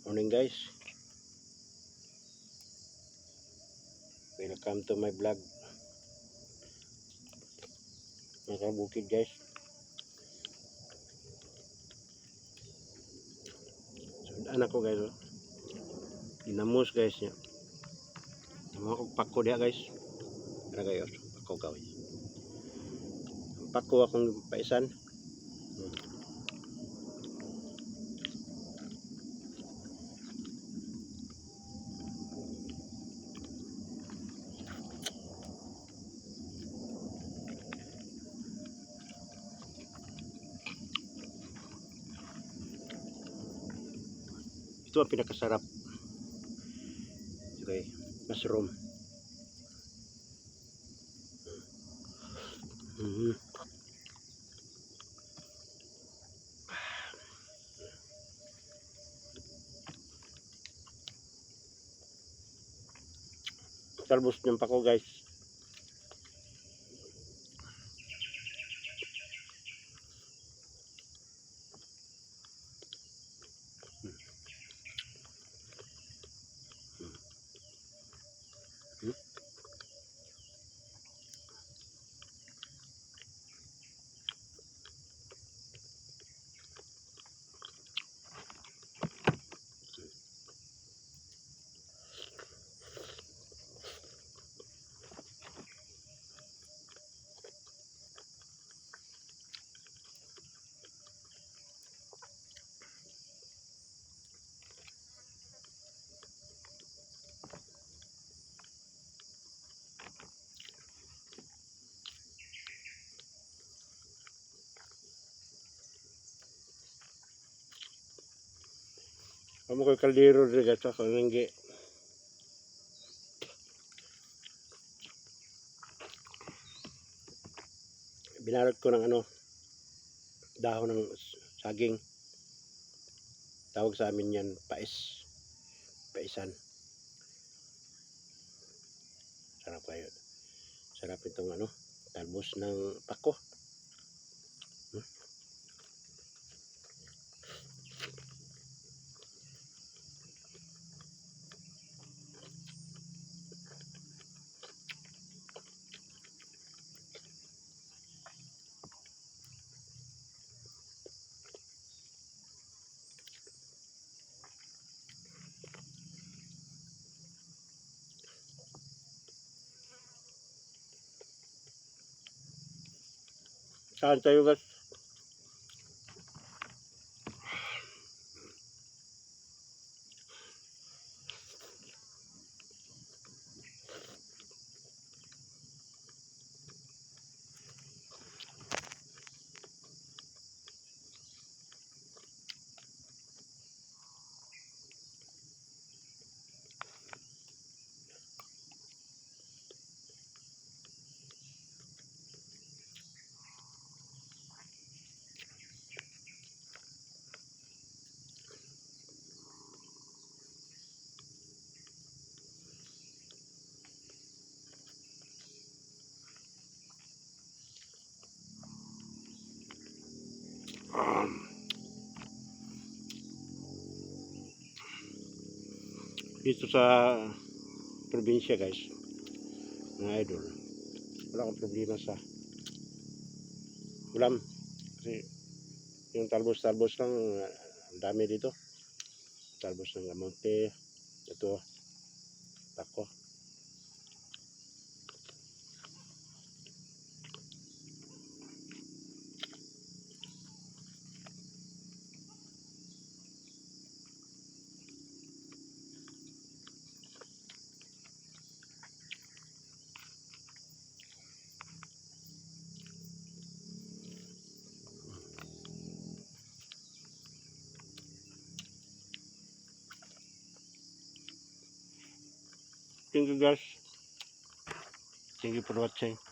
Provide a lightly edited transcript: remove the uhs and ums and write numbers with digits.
Morning guys, welcome to my vlog mga kabukid guys. Sundaan ako guys, inamos guys nya mga pako dia guys. Ano kayo pako gawin pako akong paisan. Ito ang pinakasarap. Okay, mushroom. Talbos ng pako guys. Kamu ko'y kaldero rin guys, ako nanggi. Binarot ko ng dahon ng saging. Tawag sa amin yan, paisan. Sarap kayo. Sarap itong talbos ng pako. Saan tayo guys? Dito sa probinsya guys, mga idol, wala akong problema sa ulam kasi yung talbos lang ang dami dito. Talbos ng kamote, ito pako. Thank you guys. Thank you for watching.